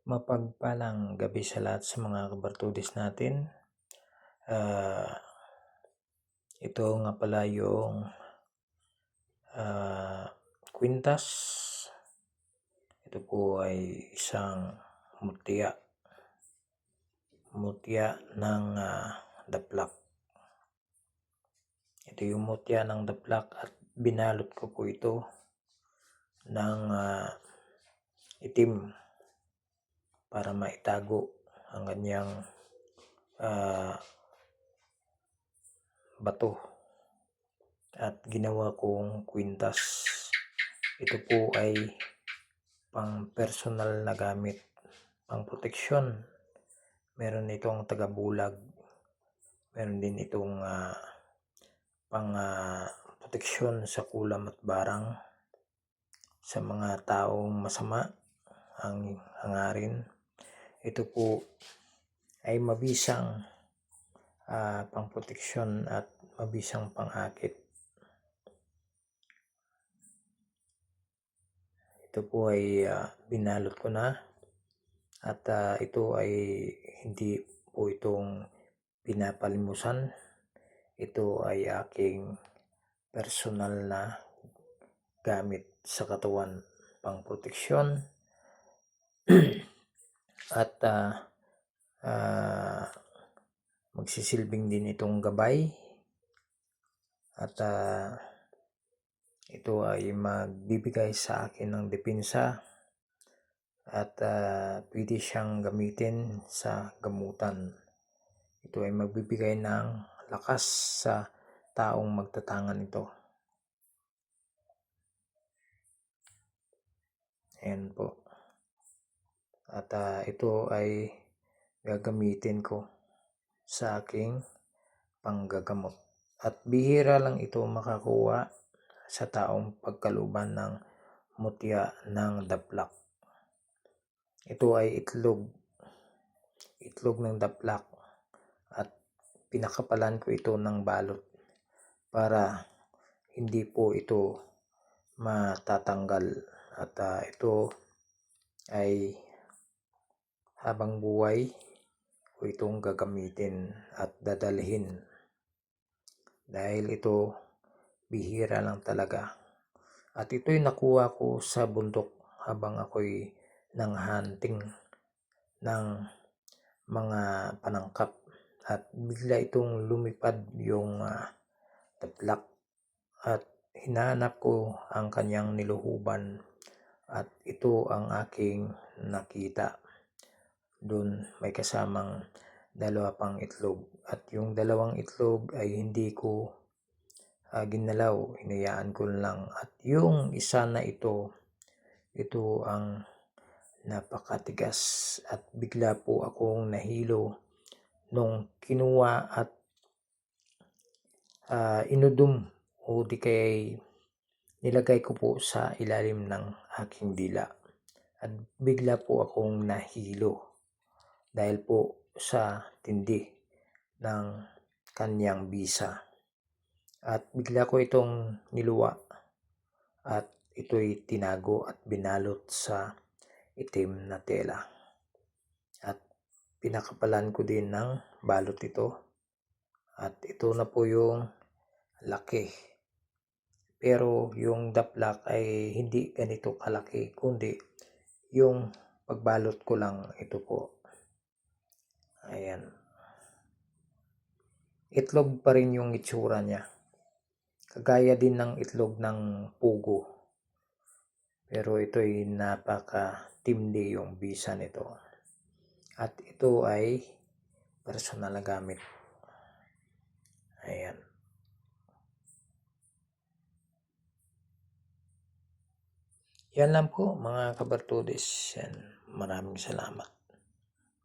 Mapagpalang gabi sa lahat sa mga kabartudis natin. Ito nga pala yung kwintas. Ito po ay isang mutya ng daplak. Ito yung mutya ng daplak at binalot ko po ito ng itim para maitago ang kanyang bato at ginawa kong kwintas. Ito po ay pang personal na gamit, pang proteksyon. Meron itong tagabulag, meron din itong pang proteksyon sa kulam at barang sa mga taong masama ang hangarin. Ito po ay mabisang pang proteksyon at mabisang pang-akit. Ito po ay binalot ko na at ito ay hindi po itong pinapalimusan. Ito ay aking personal na gamit sa katawan, pang proteksyon at magsisilbing din itong gabay at ito ay magbibigay sa akin ng depensa at pwede siyang gamitin sa gamutan. Ito ay magbibigay ng lakas sa taong magtatangan ito. Ayan po. At ito ay gagamitin ko sa aking panggagamot. At bihira lang ito makakuha sa taong pagkaluban ng mutya ng daplak. Ito ay itlog ng daplak at pinakapalan ko ito ng balot para hindi po ito matatanggal at ito ay habang buhay ko itong gagamitin at dadalhin dahil ito bihira lang talaga. At ito'y nakuha ko sa bundok habang ako'y nanghunting ng mga panangkap at bigla itong lumipad yung daplak at hinanap ko ang kanyang niluhuban at ito ang aking nakita. Doon may kasamang dalawa pang itlog at yung dalawang itlog ay hindi ko ginalaw, hinayaan ko lang at yung isa na ito ang napakatigas at bigla po akong nahilo nung kinuha at inudum o di kaya nilagay ko po sa ilalim ng aking dila at bigla po akong nahilo dahil po sa tindi ng kanyang bisa at bigla ko itong niluwa at ito'y tinago at binalot sa itim na tela at pinakapalan ko din ng balot ito at ito na po yung laki. Pero yung daplak ay hindi ganito kalaki kundi yung pagbalot ko lang ito po. Ayan. Itlog pa rin yung itsura niya. Kagaya din ng itlog ng pugo. Pero ito'y napaka-timdi yung bisa nito. At ito ay personal na gamit. Ayan. Yan lang po mga kabartudis. Yan. Maraming salamat.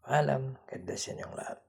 Paalam. God bless inyong lahat.